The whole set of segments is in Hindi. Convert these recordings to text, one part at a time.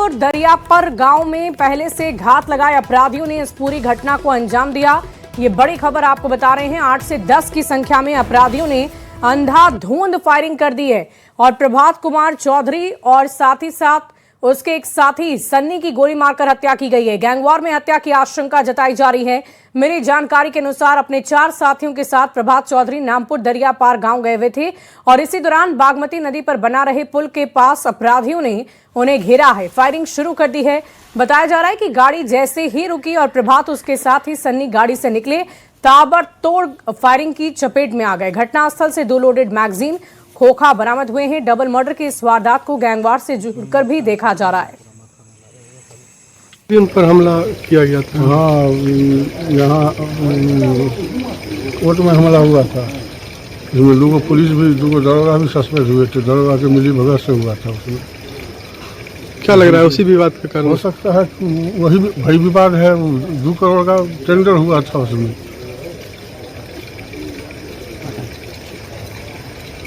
नामापुर दरियापर गांव में पहले से घात लगाए अपराधियों ने इस पूरी घटना को अंजाम दिया। ये बड़ी खबर आपको बता रहे हैं। 8 से 10 की संख्या में अपराधियों ने अंधाधुंध फायरिंग कर दी है और प्रभात कुमार चौधरी और साथ ही साथ उसके एक साथी सन्नी की गोली मारकर हत्या की गई है। गैंगवार में हत्या की आशंका जताई जा रही है। मिली जानकारी के अनुसार अपने 4 साथियों के साथ प्रभात चौधरी नामपुर दरिया पार गांव गए हुए थे और इसी दौरान बागमती नदी पर बना रहे पुल के पास अपराधियों ने उन्हें घेरा है, फायरिंग शुरू कर दी है। बताया जा रहा है कि गाड़ी जैसे ही रुकी और प्रभात उसके साथ ही सन्नी गाड़ी से निकले, ताबड़तोड़ फायरिंग की चपेट में आ गए। घटनास्थल से 2 लोडेड मैगजीन खोखा बरामद हुए हैं। डबल मर्डर की इस वारदात को गैंगवार से जुड़कर भी देखा जा रहा है। उन पर हमला किया गया था। हाँ, यहाँ कोर्ट में हमला हुआ था। इसमें लोगों पुलिस भी, लोगों दरोगा भी सस्पेंड हुए थे। दरोगा के मिली भगत से हुआ था। उसमें क्या लग रहा है उसी विवाद के कारण हो सकता है वही भाई विवाद है। 2 करोड़ का टेंडर हुआ था उसमें।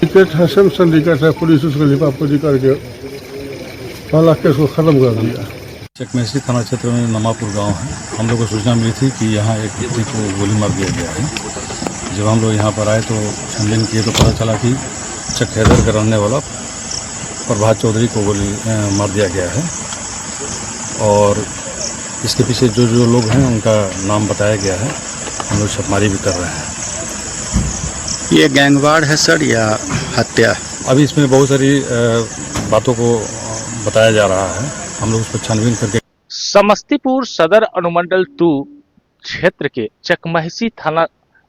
टिकट है, सैमसंग टिकट है। पुलिस उसको लिपापोती करके पहला केस को खत्म कर दिया। चकमेसी थाना क्षेत्र में नामापुर गांव है। हम लोग को सूचना मिली थी कि यहाँ एक व्यक्ति को गोली मार दिया गया है। जब हम लोग यहाँ पर आए तो छानबीन किए तो पता चला कि चकहेदर का रहने वाला प्रभात चौधरी को गोली मार दिया गया है और इसके पीछे जो लोग हैं उनका नाम बताया गया है। हम लोग छापेमारी भी कर रहे हैं। ये गैंगवार है सर या हत्या? अभी इसमें बहुत सारी बातों को बताया जा रहा है। हम लोग उस पर छानबीन करके। समस्तीपुर सदर अनुमंडल 2 क्षेत्र के चकमहसी थाना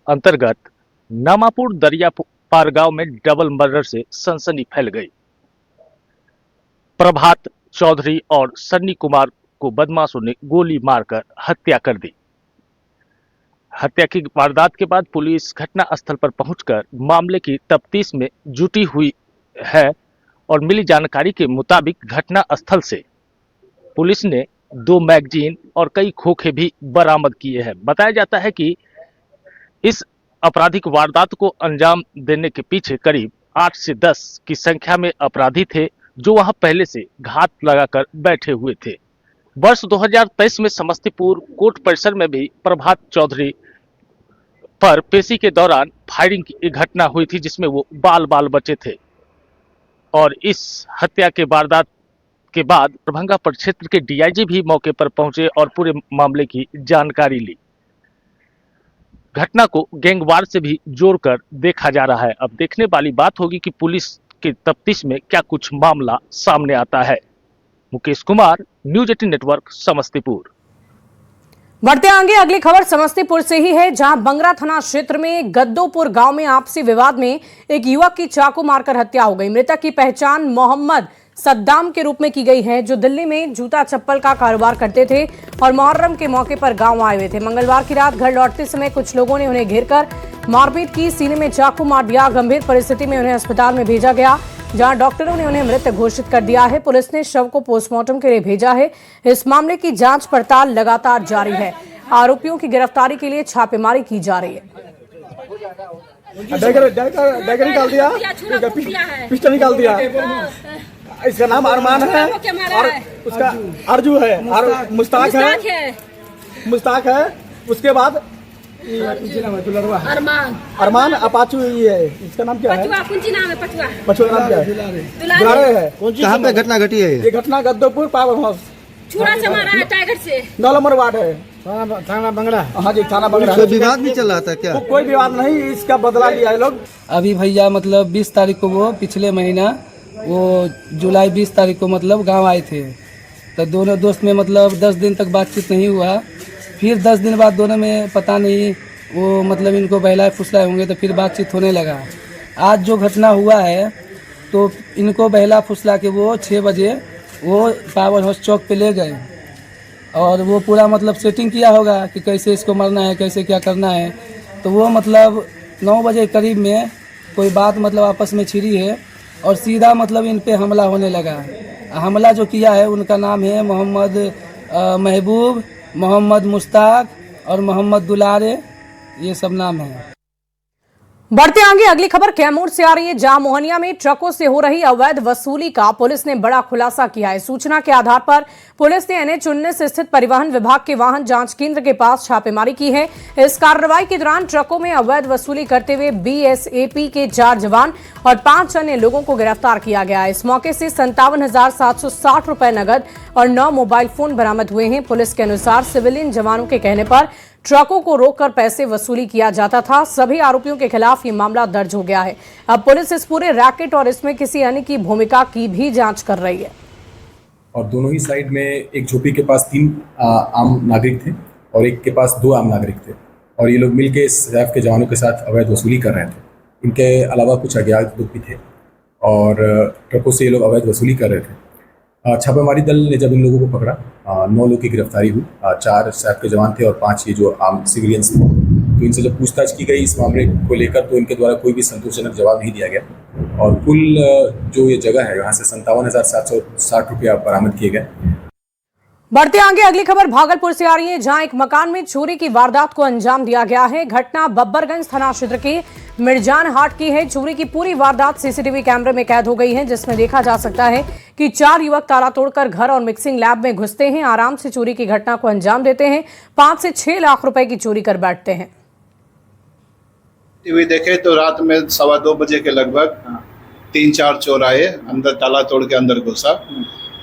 अंतर्गत नामापुर दरिया पार गांव में डबल मर्डर से सनसनी फैल गई। प्रभात चौधरी और सन्नी कुमार को बदमाशों ने गोली मारकर हत्या कर दी। हत्या की वारदात के बाद पुलिस घटनास्थल पर पहुंचकर मामले की तफ्तीश में जुटी हुई है और मिली जानकारी के मुताबिक घटनास्थल से पुलिस ने 2 मैगजीन और कई खोखे भी बरामद किए हैं। बताया जाता है कि इस आपराधिक वारदात को अंजाम देने के पीछे करीब 8 से 10 की संख्या में अपराधी थे जो वहां पहले से घात लगाकर बैठे हुए थे। वर्ष 2023 में समस्तीपुर कोर्ट परिसर में भी प्रभात चौधरी पर पेशी के दौरान फायरिंग की घटना हुई थी जिसमें वो बाल बचे थे और इस हत्या के वारदात के बाद दरभंगा प्रक्षेत्र के डीआईजी भी मौके पर पहुंचे और पूरे मामले की जानकारी ली। घटना को गैंगवार से भी जोड़कर देखा जा रहा है। अब देखने वाली बात होगी कि पुलिस की तफ्तीश में क्या कुछ मामला सामने आता है। Mukesh Kumar, news 18 network, Samastipur. बढ़ते आगे अगली खबर समस्तीपुर से ही है, जहां बंगरा थाना क्षेत्र में गद्दोपुर गांव में आपसी विवाद में एक युवक की चाकू मारकर हत्या हो गई। मृतक की पहचान मोहम्मद सद्दाम के रूप में की गई है, जो दिल्ली में जूता चप्पल का कारोबार करते थे और मुहर्रम के मौके पर गांव आए हुए थे। मंगलवार की रात घर लौटते समय कुछ लोगों ने उन्हें घेरकर मारपीट की, सीने में चाकू मार दिया। गंभीर परिस्थिति में उन्हें अस्पताल में भेजा गया, जहां डॉक्टरों ने उन्हें मृत घोषित कर दिया है। पुलिस ने शव को पोस्टमार्टम के लिए भेजा है। इस मामले की जांच पड़ताल लगातार जारी है। आरोपियों की गिरफ्तारी के लिए छापेमारी की जा रही है। डैगर निकाल दिया, पिस्टल निकाल दिया। इसका नाम अरमान है और उसका अर्जू है और मुश्ताक है। उसके बाद अरमान अपाचू ये है। इसका नाम क्या है? पचुआ नाम क्या है? दुलारे है। कहाँ पे घटना घटी है? ये घटना गद्दोपुर पावर हाउस छुरा से मारा है टाइगर से। 9 नंबर वार्ड है, थाना बंगड़ा। हाँ जी, थाना बंगड़ा। कोई विवाद भी चल रहा था क्या? कोई विवाद नहीं, इसका बदला लिया है लोग। अभी भैया मतलब 20 तारीख को वो पिछले महीना वो जुलाई 20 तारीख को मतलब गांव आए थे। तो दोनों दोस्त में मतलब 10 दिन तक बातचीत नहीं हुआ। फिर 10 दिन बाद दोनों में पता नहीं वो मतलब इनको बहलाए फुसलाए होंगे तो फिर बातचीत होने लगा। आज जो घटना हुआ है तो इनको बहला फुसला के वो 6 बजे वो पावर हाउस चौक पे ले गए और वो पूरा मतलब सेटिंग किया होगा कि कैसे इसको मरना है, कैसे क्या करना है। तो वो मतलब 9 बजे करीब में कोई बात मतलब आपस में छिड़ी है और सीधा मतलब इन पे हमला होने लगा। हमला जो किया है उनका नाम है मोहम्मद महबूब, मोहम्मद मुश्ताक और मोहम्मद दुलारे, ये सब नाम है। बढ़ते आगे अगली खबर कैमूर से आ रही है, जहां मोहनिया में ट्रकों से हो रही अवैध वसूली का पुलिस ने बड़ा खुलासा किया है। सूचना के आधार पर पुलिस ने NH-19 स्थित परिवहन विभाग के वाहन जांच केंद्र के पास छापेमारी की है। इस कार्रवाई के दौरान ट्रकों में अवैध वसूली करते हुए BSAP के 4 जवान और 5 अन्य लोगों को गिरफ्तार किया गया है। इस मौके से 57,760 रुपए नगद और 9 मोबाइल फोन बरामद हुए हैं। पुलिस के अनुसार सिविलियन जवानों के कहने पर ट्रकों को रोककर पैसे वसूली किया जाता था। सभी आरोपियों के खिलाफ ये मामला दर्ज हो गया है। अब पुलिस इस पूरे रैकेट और इसमें किसी अन्य की भूमिका की भी जांच कर रही है। और दोनों ही साइड में एक झोपड़ी के पास 3 आम नागरिक थे और एक के पास 2 आम नागरिक थे और ये लोग मिलकर सैफ के जवानों के साथ अवैध वसूली कर रहे थे। इनके अलावा कुछ अज्ञात लोग भी थे और ट्रकों से ये लोग अवैध वसूली कर रहे थे। छापेमारी दल ने जब इन लोगों को पकड़ा, 9 लोगों की गिरफ्तारी हुई। 4 सैफ के जवान थे और 5 ये जो आम सिविलियंस थे। तो इनसे जब पूछताछ की गई इस मामले को लेकर तो इनके द्वारा कोई भी संतोषजनक जवाब नहीं दिया गया और कुल जो ये जगह है यहाँ से 57,760 रुपया बरामद किए गए। बढ़ते आगे अगली खबर भागलपुर से आ रही है, जहां एक मकान में चोरी की वारदात को अंजाम दिया गया है। घटना बब्बरगंज थाना क्षेत्र के मिर्जान हाट की है। चोरी की पूरी वारदात CCTV कैमरे में कैद हो गई है, जिसमें देखा जा सकता है कि 4 युवक ताला तोड़कर घर और मिक्सिंग लैब में घुसते हैं, आराम से चोरी की घटना को अंजाम देते हैं, 5 से 6 लाख रुपए की चोरी कर बैठते हैं। टीवी देखे तो रात में 2:15 बजे के लगभग 3-4 चोर आए, अंदर ताला तोड़ के अंदर घुसा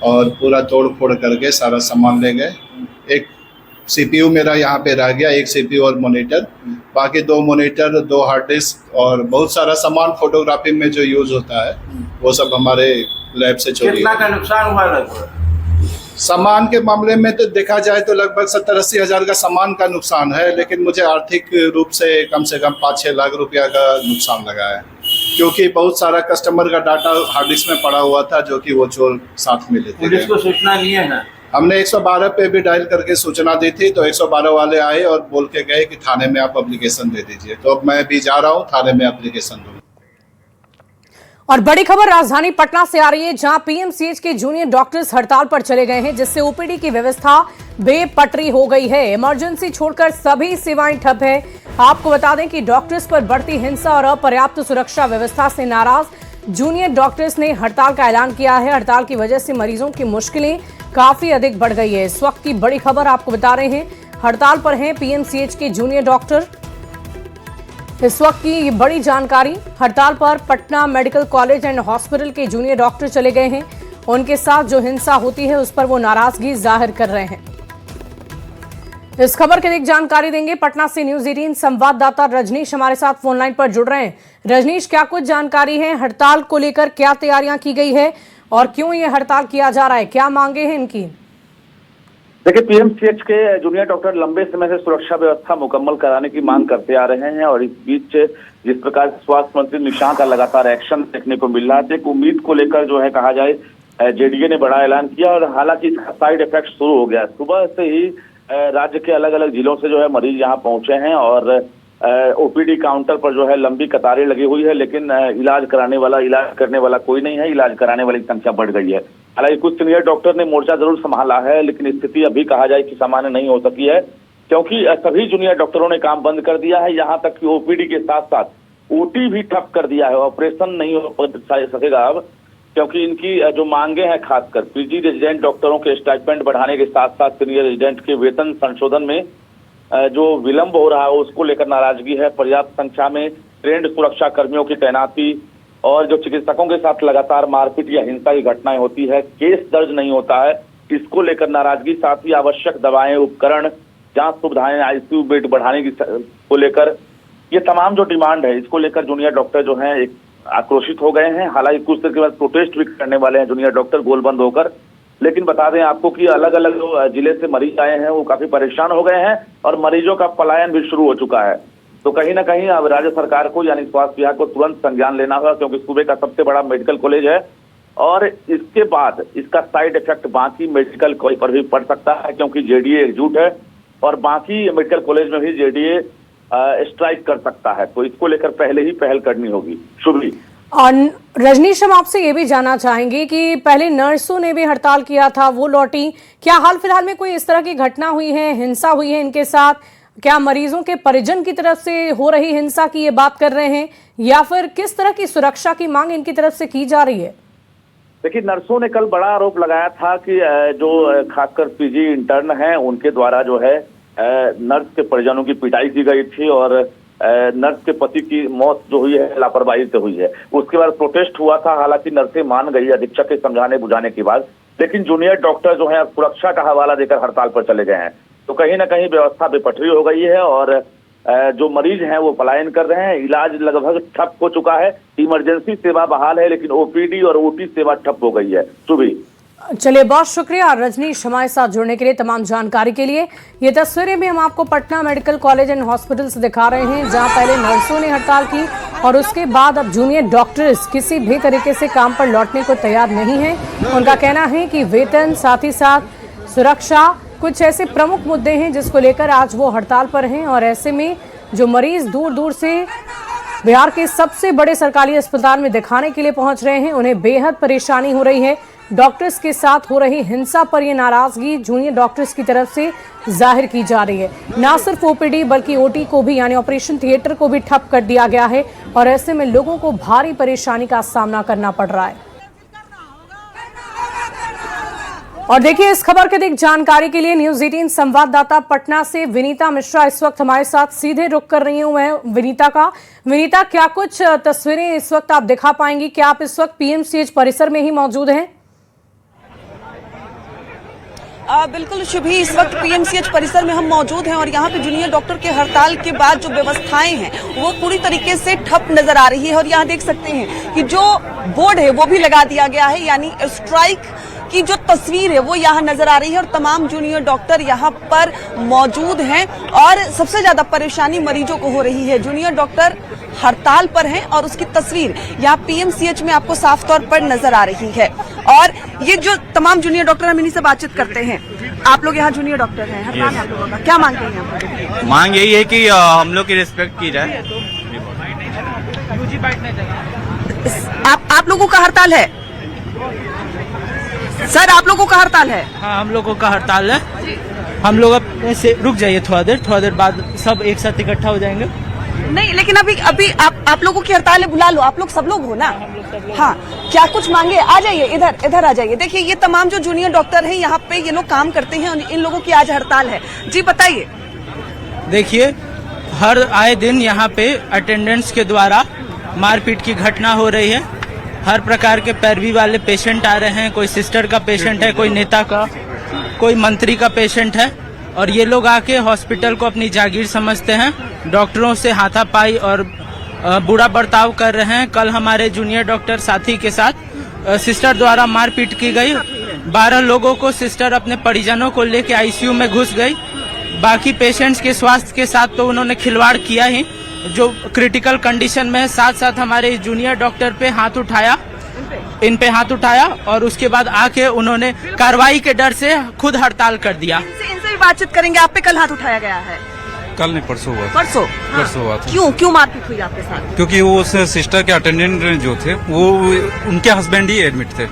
और पूरा तोड़ फोड़ करके सारा सामान ले गए। एक CPU मेरा यहाँ पे रह गया, एक CPU और मॉनिटर, बाकी 2 मॉनिटर, 2 हार्ड डिस्क और बहुत सारा सामान फोटोग्राफी में जो यूज होता है वो सब हमारे लैब से चोरी। कितना का नुकसान हुआ लगभग? सामान के मामले में तो देखा जाए तो लगभग 70-80 हज़ार का सामान का नुकसान है, लेकिन मुझे आर्थिक रूप से कम 5-6 लाख रुपया का नुकसान लगा है, क्योंकि बहुत सारा कस्टमर का डाटा हार्ड डिस्क में पड़ा हुआ था जो कि वो चोर साथ में लेते थे। सूचना नहीं है ना, हमने 112 पे भी डायल करके सूचना दी थी तो 112 वाले आए और बोल के गए कि थाने में आप एप्लीकेशन दे दीजिए। तो अब मैं भी जा रहा हूँ थाने में एप्लीकेशन दूंगा। और बड़ी खबर राजधानी पटना से आ रही है, जहां PMCH के जूनियर डॉक्टर्स हड़ताल पर चले गए हैं, जिससे OPD की व्यवस्था बेपटरी हो गई है। इमरजेंसी छोड़कर सभी सेवाएं ठप है। आपको बता दें कि डॉक्टर्स पर बढ़ती हिंसा और अपर्याप्त सुरक्षा व्यवस्था से नाराज जूनियर डॉक्टर्स ने हड़ताल का ऐलान किया है। हड़ताल की वजह से मरीजों की मुश्किलें काफी अधिक बढ़ गई है। इस वक्त की बड़ी खबर आपको बता रहे हैं, हड़ताल पर हैं PMCH के जूनियर डॉक्टर। इस वक्त की ये बड़ी जानकारी, हड़ताल पर Patna medical college and hospital के जूनियर डॉक्टर चले गए हैं। उनके साथ जो हिंसा होती है उस पर वो नाराजगी जाहिर कर रहे हैं। इस खबर की एक जानकारी देंगे पटना से न्यूज़ 18 संवाददाता रजनीश हमारे साथ फोन लाइन पर जुड़ रहे हैं। रजनीश, क्या कुछ जानकारी है, हड़ताल को लेकर क्या तैयारियां की गई है और क्यों ये हड़ताल किया जा रहा है, क्या मांगे हैं इनकी? देखिए, PMCH के जूनियर डॉक्टर लंबे समय से सुरक्षा व्यवस्था मुकम्मल कराने की मांग करते आ रहे हैं और इस बीच जिस प्रकार स्वास्थ्य मंत्री निशंक का लगातार एक्शन देखने को मिल रहा है, एक उम्मीद को लेकर जो है कहा जाए JDA ने बड़ा ऐलान किया और हालांकि इसका साइड इफेक्ट शुरू हो गया। सुबह से ही राज्य के अलग अलग जिलों से जो है मरीज यहाँ पहुंचे हैं और OPD काउंटर पर जो है लंबी कतारें लगी हुई है, लेकिन इलाज करने वाला कोई नहीं है। इलाज कराने वाली संख्या बढ़ गई है। हालांकि कुछ सीनियर डॉक्टर ने मोर्चा जरूर संभाला है, लेकिन स्थिति अभी कहा जाए कि सामान्य नहीं हो सकी है, क्योंकि सभी जूनियर डॉक्टरों ने काम बंद कर दिया है। यहाँ तक कि OPD के साथ साथ OT भी ठप कर दिया है। ऑपरेशन नहीं हो सकेगा अब, क्योंकि इनकी जो मांगे हैं, खासकर PG रेजिडेंट डॉक्टरों के स्टाइपेंड बढ़ाने के साथ साथ सीनियर रेजिडेंट के वेतन संशोधन में जो विलंब हो रहा है उसको लेकर नाराजगी है। पर्याप्त संख्या में ट्रेंड सुरक्षा कर्मियों की तैनाती और जो चिकित्सकों के साथ लगातार मारपीट या हिंसा की घटनाएं होती है, केस दर्ज नहीं होता है, इसको लेकर नाराजगी। साथ ही आवश्यक दवाएं, उपकरण, जांच सुविधाएं, ICU बेड बढ़ाने की को लेकर ये तमाम जो डिमांड है, इसको लेकर जूनियर डॉक्टर जो हैं एक आक्रोशित हो गए हैं। हालांकि कुछ देर के बाद प्रोटेस्ट भी करने वाले हैं जूनियर डॉक्टर गोलबंद होकर। लेकिन बता दें आपको कि अलग अलग जो जिले से मरीज आए हैं वो काफी परेशान हो गए हैं और मरीजों का पलायन भी शुरू हो चुका है। तो कहीं ना कहीं अब राज्य सरकार को यानी स्वास्थ्य विभाग को तुरंत संज्ञान लेना होगा, क्योंकि सूबे का सबसे बड़ा मेडिकल कॉलेज है और इसके बाद इसका साइड इफेक्ट बाकी मेडिकल पर भी पड़ सकता है, क्योंकि JDA एकजुट है और बाकी मेडिकल कॉलेज में भी JDA स्ट्राइक कर सकता है। तो इसको लेकर पहले ही पहल करनी होगी। शुभली और रजनीश, हम आपसे ये भी जानना चाहेंगे कि पहले नर्सों ने भी हड़ताल किया था, वो लौटी, क्या हाल फिलहाल में कोई इस तरह की घटना हुई है, हिंसा हुई है इनके साथ, क्या मरीजों के परिजन की तरफ से हो रही हिंसा की ये बात कर रहे हैं या फिर किस तरह की सुरक्षा की मांग इनकी तरफ से की जा रही है? देखिए, नर्सों ने कल बड़ा आरोप लगाया था कि जो खासकर पीजी इंटर्न हैं उनके द्वारा जो है नर्स के परिजनों की पिटाई की गई थी और नर्स के पति की मौत जो हुई है लापरवाही से हुई है। उसके बाद प्रोटेस्ट हुआ था, हालांकि नर्सें मान गई अधीक्षक के समझाने बुझाने के बाद, लेकिन जूनियर डॉक्टर जो है सुरक्षा का हवाला देकर हड़ताल पर चले गए हैं। तो कहीं ना कहीं व्यवस्था बेपटरी हो गई है और जो मरीज हैं वो पलायन कर रहे हैं। इलाज लगभग ठप हो चुका है, इमरजेंसी सेवा बहाल है, लेकिन ओपीडी और ओटी सेवा ठप हो गई है। सुबह चलिए, बहुत शुक्रिया रजनीश हमारे साथ जुड़ने के लिए, तमाम जानकारी के लिए। ये तस्वीरें भी हम आपको Patna medical college and hospital से दिखा रहे हैं, जहां पहले नर्सों ने हड़ताल की और उसके बाद अब जूनियर डॉक्टर्स किसी भी तरीके से काम पर लौटने को तैयार नहीं है। उनका कहना है कि वेतन, साथ ही साथ सुरक्षा, कुछ ऐसे प्रमुख मुद्दे हैं जिसको लेकर आज वो हड़ताल पर हैं। और ऐसे में जो मरीज दूर दूर से बिहार के सबसे बड़े सरकारी अस्पताल में दिखाने के लिए पहुंच रहे हैं, उन्हें बेहद परेशानी हो रही है। डॉक्टर्स के साथ हो रही हिंसा पर यह नाराजगी जूनियर डॉक्टर्स की तरफ से जाहिर की जा रही है। ना सिर्फ ओपीडी बल्कि ओटी को भी, यानी ऑपरेशन थिएटर को भी ठप कर दिया गया है और ऐसे में लोगों को भारी परेशानी का सामना करना पड़ रहा है। और देखिए, इस खबर के अधिक जानकारी के लिए न्यूज़ 18 संवाददाता पटना से विनीता मिश्रा इस वक्त हमारे साथ सीधे रुक कर रही हूं मैं विनीता, क्या कुछ तस्वीरें इस वक्त आप दिखा पाएंगी? क्या आप इस वक्त पीएमसीएच परिसर में ही मौजूद हैं? बिल्कुल शुभी, इस वक्त पीएमसीएच परिसर में हम मौजूद हैं और यहाँ पे जूनियर डॉक्टर के हड़ताल के बाद जो व्यवस्थाएं हैं वो पूरी तरीके से ठप नजर आ रही है। और यहाँ देख सकते हैं कि जो बोर्ड है वो भी लगा दिया गया है, यानी स्ट्राइक की जो तस्वीर है वो यहाँ नजर आ रही है और तमाम जूनियर डॉक्टर यहाँ पर मौजूद हैं। और सबसे ज्यादा परेशानी मरीजों को हो रही है। जूनियर डॉक्टर हड़ताल पर हैं और उसकी तस्वीर यहाँ पीएमसीएच में आपको साफ तौर पर नजर आ रही है। और ये जो तमाम जूनियर डॉक्टर, हम इन्हीं से बातचीत करते हैं। आप लोग यहाँ जूनियर डॉक्टर हैं, हड़ताल आप लोगों का क्या मांग है? यहाँ मांग यही है कि हम लोग की रिस्पेक्ट की जाए। आप लोगों का हड़ताल है सर? आप लोगों का हड़ताल है? हाँ, हम लोगों का हड़ताल है। हम लोग अब ऐसे रुक जाइए, थोड़ा देर बाद सब एक साथ इकट्ठा हो जाएंगे। नहीं, लेकिन अभी आप लोगों की हड़ताल है, बुला लो, आप लोग सब लोग हो ना? हाँ, क्या कुछ मांगे? आ जाइए, इधर आ जाइए। देखिए, ये तमाम जो जूनियर डॉक्टर हैं यहाँ पे, ये लोग काम करते हैं और इन लोगों की आज हड़ताल है। जी बताइए। देखिए, हर आए दिन यहाँ पे अटेंडेंट्स के द्वारा मारपीट की घटना हो रही है। हर प्रकार के पैरवी वाले पेशेंट आ रहे हैं, कोई सिस्टर का पेशेंट है, कोई नेता का, कोई मंत्री का पेशेंट है और ये लोग आके हॉस्पिटल को अपनी जागीर समझते हैं, डॉक्टरों से हाथापाई और बुरा बर्ताव कर रहे हैं। कल हमारे जूनियर डॉक्टर साथी के साथ सिस्टर द्वारा मारपीट की गई। 12 लोगों को सिस्टर अपने परिजनों को लेके आईसीयू में घुस गई। बाकी पेशेंट्स के स्वास्थ्य के साथ तो उन्होंने खिलवाड़ किया ही, जो क्रिटिकल कंडीशन में है। साथ साथ हमारे जूनियर डॉक्टर पे हाथ उठाया, इन पे हाथ उठाया और उसके बाद आके उन्होंने कार्रवाई के डर से खुद हड़ताल कर दिया। इनसे भी बातचीत करेंगे। आप पे कल हाथ उठाया गया है? कल नहीं, परसों हुआ। परसों हुआ था। क्यों मारपीट हुई आपके साथ? क्योंकि वो उस सिस्टर के अटेंडेंट जो थे वो उनके हस्बैंड ही एडमिट थे।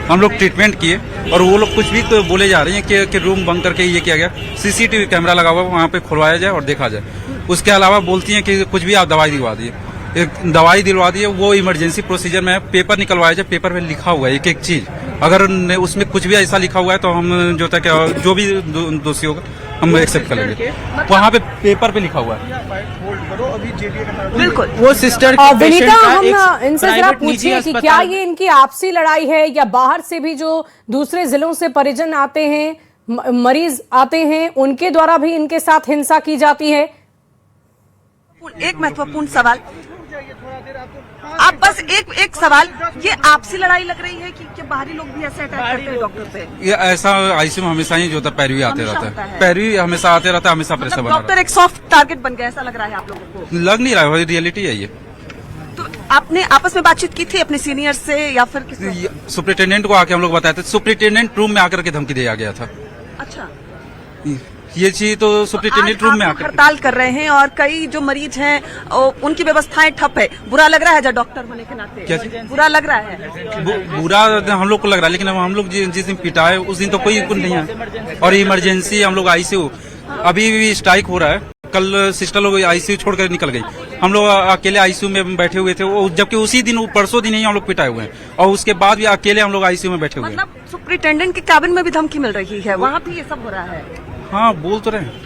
हम लोग ट्रीटमेंट किए और वो लोग कुछ भी तो बोले जा रही हैं कि रूम बंद करके ये किया गया, सीसीटीवी कैमरा लगा हुआ वहाँ पे खुलवाया जाए और देखा जाए। उसके अलावा बोलती हैं कि कुछ भी आप दवाई दिलवा दिए, दवाई दिलवा दिए, वो इमरजेंसी प्रोसीजर में पेपर निकलवाया जाए, पेपर में लिखा हुआ है एक एक चीज। अगर उसमें कुछ भी ऐसा लिखा हुआ है तो हम जो भी दोषी होगा हम एक्सेप्ट कर लेंगे। वहाँ पे पेपर पे लिखा हुआ है। बिल्कुल। वो सिस्टर विनीता, हम इनसे जरा पूछिए कि क्या ये इनकी आपसी लड़ाई है या बाहर से भी जो दूसरे जिलों से परिजन आते हैं, मरीज आते हैं, उनके द्वारा भी इनके साथ हिंसा की जाती है? एक महत्वपूर्ण सवाल, आप बस एक सवाल, ये आपसी लड़ाई लग रही है कि बाहरी लोग भी ऐसे अटैक करते हैं डॉक्टर पे? ये ऐसा आईसीयू में हमेशा ही जो होता है, पैरवी आते रहता है, पैरवी हमेशा आते रहता है, हमेशा प्रेशर बना। डॉक्टर एक सॉफ्ट टारगेट बन गया, ऐसा लग रहा है आप लोगों को? लग नहीं रहा है, रियलिटी है ये। तो आपने आपस में बातचीत की थी अपने सीनियर से या फिर किसी? सुपरिटेंडेंट को आके हम लोग बताए थे, सुपरिटेंडेंट रूम में आकर के धमकी दिया गया था। अच्छा, ये चीज तो सुपरिटेंडेंट रूम में आकर हड़ताल कर रहे हैं और कई जो मरीज हैं उनकी व्यवस्थाएं ठप है। बुरा लग रहा है? जो डॉक्टर होने के नाते क्या बुरा लग रहा है? बुरा हम लोग को लग रहा है, लेकिन हम लोग जिस दिन पिटाए उस दिन तो कोई नहीं है। और इमरजेंसी हम लोग आईसीयू, अभी भी स्ट्राइक हो रहा है। कल सिस्टर लोग आईसीयू छोड़कर निकल गई, हम लोग अकेले आईसीयू में बैठे हुए थे, वो जबकि उसी दिन परसों दिन ही हम लोग पिटाए हुए हैं और उसके बाद भी अकेले हम लोग आईसीयू में बैठे हुए हैं। मतलब सुपरिटेंडेंट के कैबिन में भी धमकी मिल रही है, वहाँ भी ये सब हो रहा है। हाँ बोल तो रहे हैं।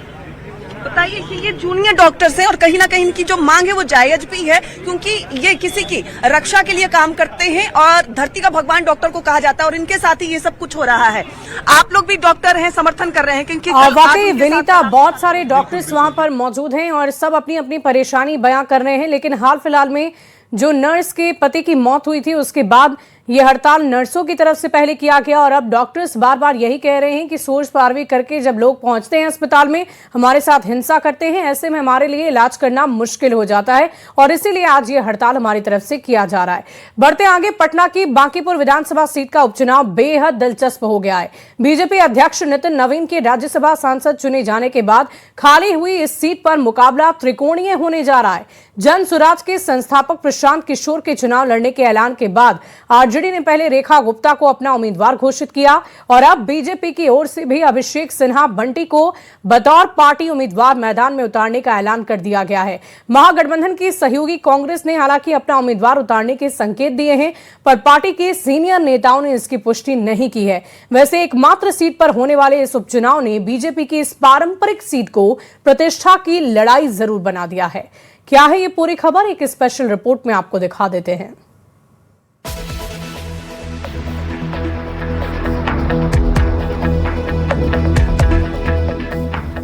बताइए कि ये जूनियर डॉक्टर्स हैं और कहीं ना कहीं इनकी जो मांग है वो जायज भी है, क्योंकि ये किसी की रक्षा के लिए काम करते हैं और धरती का भगवान डॉक्टर को कहा जाता है और इनके साथ ही ये सब कुछ हो रहा है। आप लोग भी डॉक्टर हैं, समर्थन कर रहे हैं क्योंकि वाकई विनीता बहुत सारे डॉक्टर्स वहां पर मौजूद हैं और सब अपनी अपनी परेशानी बयां कर रहे हैं, लेकिन हाल फिलहाल में जो नर्स के पति की मौत हुई थी उसके बाद ये हड़ताल नर्सों की तरफ से पहले किया गया और अब डॉक्टर्स बार बार यही कह रहे हैं कि सोच पारवी करके जब लोग पहुंचते हैं अस्पताल में हमारे साथ हिंसा करते हैं, ऐसे में हमारे लिए इलाज करना मुश्किल हो जाता है और इसीलिए आज ये हड़ताल हमारी तरफ से किया जा रहा है। बढ़ते आगे, पटना की बांकीपुर विधानसभा सीट का उपचुनाव बेहद दिलचस्प हो गया है। बीजेपी अध्यक्ष नितिन नवीन के राज्यसभा सांसद चुने जाने के बाद खाली हुई इस सीट पर मुकाबला त्रिकोणीय होने जा रहा है। जन सुराज के संस्थापक प्रशांत किशोर के चुनाव लड़ने के ऐलान के बाद आरजेडी ने पहले रेखा गुप्ता को अपना उम्मीदवार घोषित किया और अब बीजेपी की ओर से भी अभिषेक सिन्हा बंटी को बतौर पार्टी उम्मीदवार मैदान में उतारने का ऐलान कर दिया गया है। महागठबंधन की सहयोगी कांग्रेस ने हालांकि अपना उम्मीदवार उतारने के संकेत दिए हैं, पर पार्टी के सीनियर नेताओं ने इसकी पुष्टि नहीं की है। वैसे एकमात्र सीट पर होने वाले इस उपचुनाव ने बीजेपी की इस पारंपरिक सीट को प्रतिष्ठा की लड़ाई जरूर बना दिया है। क्या है ये पूरी खबर, एक स्पेशल रिपोर्ट में आपको दिखा देते हैं।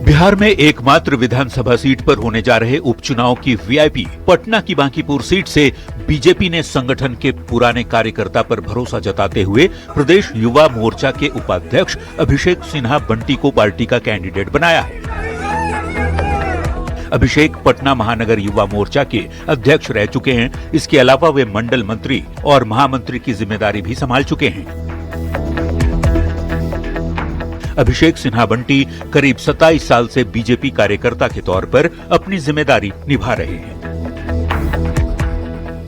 बिहार में एकमात्र विधानसभा सीट पर होने जा रहे उपचुनाव की वीआईपी पटना की बांकीपुर सीट से बीजेपी ने संगठन के पुराने कार्यकर्ता पर भरोसा जताते हुए प्रदेश युवा मोर्चा के उपाध्यक्ष अभिषेक सिन्हा बंटी को पार्टी का कैंडिडेट बनाया है। अभिषेक पटना महानगर युवा मोर्चा के अध्यक्ष रह चुके हैं। इसके अलावा वे मंडल मंत्री और महामंत्री की जिम्मेदारी भी संभाल चुके हैं। अभिषेक सिन्हा बंटी करीब 27 साल से बीजेपी कार्यकर्ता के तौर पर अपनी जिम्मेदारी निभा रहे हैं।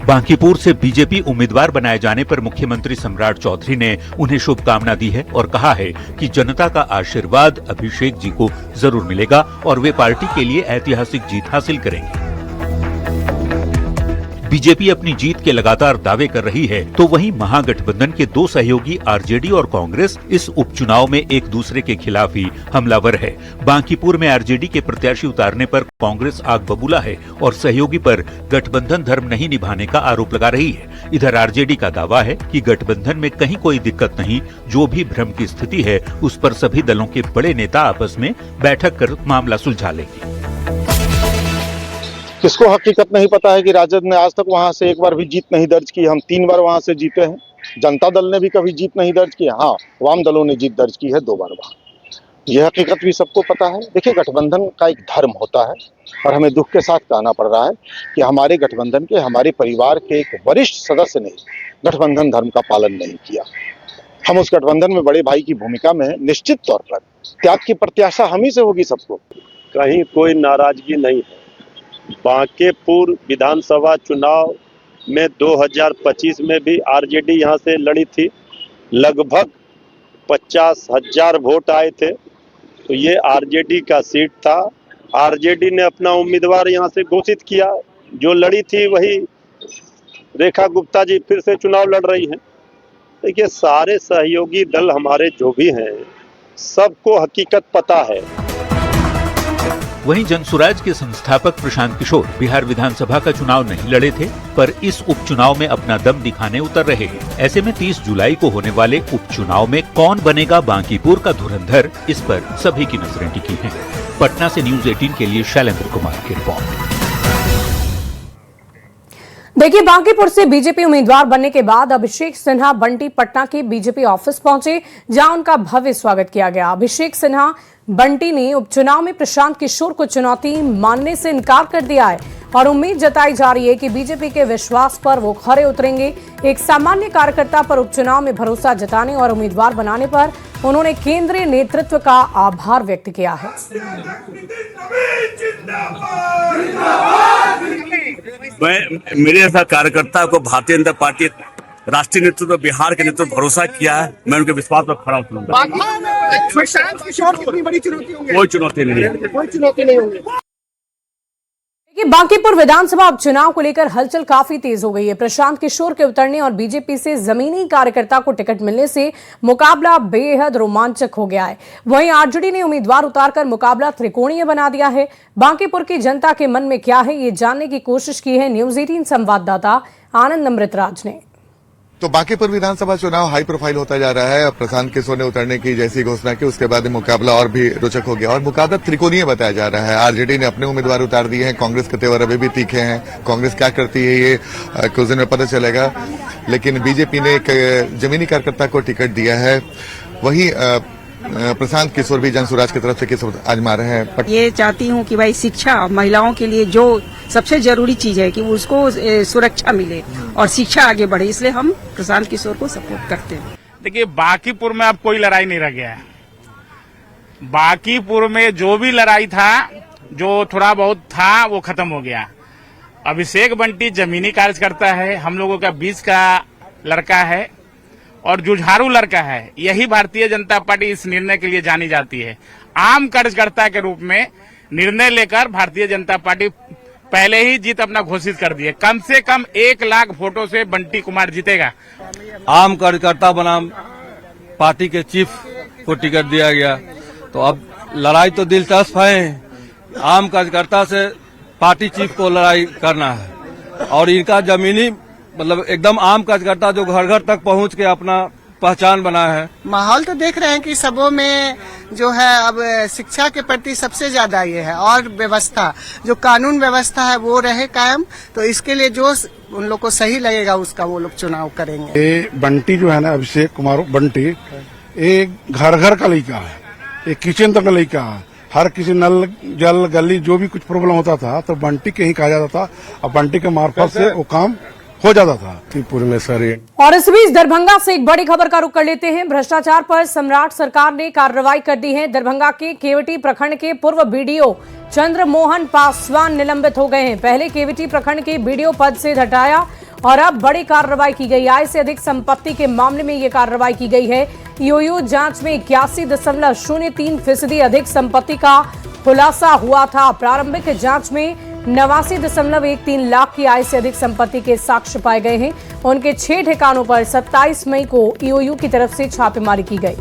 बांकीपुर से बीजेपी उम्मीदवार बनाए जाने पर मुख्यमंत्री सम्राट चौधरी ने उन्हें शुभकामना दी है और कहा है कि जनता का आशीर्वाद अभिषेक जी को जरूर मिलेगा और वे पार्टी के लिए ऐतिहासिक जीत हासिल करेंगे। बीजेपी अपनी जीत के लगातार दावे कर रही है, तो वहीं महागठबंधन के दो सहयोगी आरजेडी और कांग्रेस इस उपचुनाव में एक दूसरे के खिलाफ ही हमलावर है। बांकीपुर में आरजेडी के प्रत्याशी उतारने पर कांग्रेस आग बबूला है और सहयोगी पर गठबंधन धर्म नहीं निभाने का आरोप लगा रही है। इधर आरजेडी का दावा है कि गठबंधन में कहीं कोई दिक्कत नहीं, जो भी भ्रम की स्थिति है उस पर सभी दलों के बड़े नेता आपस में बैठक कर मामला सुलझा लेंगे। किसको हकीकत नहीं पता है कि राजद ने आज तक वहां से एक बार भी जीत नहीं दर्ज की। हम 3 बार वहां से जीते हैं। जनता दल ने भी कभी जीत नहीं दर्ज की। हाँ, वाम दलों ने जीत दर्ज की है 2 बार वहां। यह हकीकत भी सबको पता है। देखिए, गठबंधन का एक धर्म होता है और हमें दुख के साथ कहना पड़ रहा है कि हमारे गठबंधन के, हमारे परिवार के एक वरिष्ठ सदस्य ने गठबंधन धर्म का पालन नहीं किया। हम उस गठबंधन में बड़े भाई की भूमिका में निश्चित तौर पर त्याग की प्रत्याशा हम ही से होगी सबको। कहीं कोई नाराजगी नहीं है। बांकीपुर विधानसभा चुनाव में 2025 में भी आरजेडी यहां से लड़ी थी। लगभग 50,000 वोट आए थे, तो ये आरजेडी का सीट था। आरजेडी ने अपना उम्मीदवार यहां से घोषित किया। जो लड़ी थी वही रेखा गुप्ता जी फिर से चुनाव लड़ रही हैं। देखिए, सारे सहयोगी दल हमारे जो भी हैं, सबको हकीकत पता है। वहीं जनसुराज के संस्थापक प्रशांत किशोर बिहार विधानसभा का चुनाव नहीं लड़े थे, पर इस उपचुनाव में अपना दम दिखाने उतर रहे हैं। ऐसे में 30 जुलाई को होने वाले उपचुनाव में कौन बनेगा बांकीपुर का धुरंधर, इस पर सभी की नजरें टिकी हैं। पटना से न्यूज 18 के लिए शैलेंद्र कुमार की रिपोर्ट। देखिए, बांकीपुर से बीजेपी उम्मीदवार बनने के बाद अभिषेक सिन्हा बंटी पटना के बीजेपी ऑफिस पहुंचे, जहां उनका भव्य स्वागत किया गया। अभिषेक सिन्हा बंटी ने उपचुनाव में प्रशांत किशोर को चुनौती मानने से इनकार कर दिया है और उम्मीद जताई जा रही है कि बीजेपी के विश्वास पर वो खरे उतरेंगे। एक सामान्य कार्यकर्ता पर उपचुनाव में भरोसा जताने और उम्मीदवार बनाने पर उन्होंने केंद्रीय नेतृत्व का आभार व्यक्त किया है। मेरे ऐसा कार्यकर्ता को भारतीय जनता पार्टी राष्ट्रीय नेतृत्व, बिहार के नेतृत्व भरोसा किया है। मैं उनके विश्वास पर खड़ा उतरूंगा। प्रशांत किशोर कितनी बड़ी चुनौती होंगी? कोई चुनौती नहीं है। कोई चुनौती नहीं होगी। बांकीपुर विधानसभा उपचुनाव को लेकर हलचल काफी तेज हो गई है। प्रशांत किशोर के उतरने और बीजेपी से जमीनी कार्यकर्ता को टिकट मिलने से मुकाबला बेहद रोमांचक हो गया है। वहीं आरजेडी ने उम्मीदवार उतारकर मुकाबला त्रिकोणीय बना दिया है। बांकीपुर की जनता के मन में क्या है, ये जानने की कोशिश की है न्यूज 18 संवाददाता आनंद अमृतराज ने। तो बांकीपुर विधानसभा चुनाव हाई प्रोफाइल होता जा रहा है। प्रशांत किशोर ने उतरने की जैसी घोषणा की उसके बाद मुकाबला और भी रोचक हो गया और मुकाबला त्रिकोणीय बताया जा रहा है। आरजेडी ने अपने उम्मीदवार उतार दिए हैं, कांग्रेस के तेवर अभी भी तीखे हैं। कांग्रेस क्या करती है ये कुछ दिन में पता चलेगा, लेकिन बीजेपी ने एक जमीनी कार्यकर्ता को टिकट दिया है। वहीं प्रशांत किशोर भी जनसुराज की तरफ से किस्मत आजमा रहे हैं। ये चाहती हूँ कि भाई शिक्षा महिलाओं के लिए जो सबसे जरूरी चीज है कि उसको सुरक्षा मिले और शिक्षा आगे बढ़े, इसलिए हम प्रशांत किशोर को सपोर्ट करते हैं। देखिए, बांकीपुर में अब कोई लड़ाई नहीं रह गया है। बांकीपुर में जो भी लड़ाई था, जो थोड़ा बहुत था, वो खत्म हो गया। अभिषेक बंटी जमीनी कार्यकर्ता है, हम लोगों का बीच का लड़का है और जुझारू लड़का है। यही भारतीय जनता पार्टी इस निर्णय के लिए जानी जाती है। आम कार्यकर्ता के रूप में निर्णय लेकर भारतीय जनता पार्टी पहले ही जीत अपना घोषित कर दी है। कम से कम 1 लाख वोटों से बंटी कुमार जीतेगा। आम कार्यकर्ता बनाम पार्टी के चीफ को टिकट दिया गया, तो अब लड़ाई तो दिलचस्प है। आम कार्यकर्ता से पार्टी चीफ को लड़ाई करना है और इनका जमीनी मतलब एकदम आम कार्यकर्ता जो घर घर तक पहुंच के अपना पहचान बनाया है। माहौल तो देख रहे हैं कि सबों में जो है अब शिक्षा के प्रति सबसे ज्यादा ये है और व्यवस्था, जो कानून व्यवस्था है वो रहे कायम, तो इसके लिए जो उन लोग को सही लगेगा उसका वो लोग चुनाव करेंगे। ये बंटी जो है ना, अभिषेक कुमार बंटी, एक घर घर का लड़का है, एक किचन तक का लड़का है। हर किसी नल जल गली जो भी कुछ प्रॉब्लम होता था तो बंटी के ही कहा जाता था और बंटी के मार्फत से वो काम हो जाता था त्रिपुर में सर। और इस बीच दरभंगा से एक बड़ी खबर का रुख कर लेते हैं। भ्रष्टाचार पर सम्राट सरकार ने कार्रवाई कर दी है। दरभंगा के केवटी प्रखंड के पूर्व बीडीओ चंद्रमोहन पासवान निलंबित हो गए हैं। पहले केवटी प्रखंड के बीडीओ पद से हटाया और अब बड़ी कार्रवाई की गई। आय से अधिक संपत्ति के मामले में ये कार्रवाई की गई है। ईओयू जांच में 81.03% अधिक संपत्ति का खुलासा हुआ था। प्रारंभिक जांच में 89.13 लाख की आय से अधिक संपत्ति के साक्ष्य पाए गए हैं। उनके 6 ठिकानों पर 27 मई को ईओयू की तरफ से छापेमारी की गई।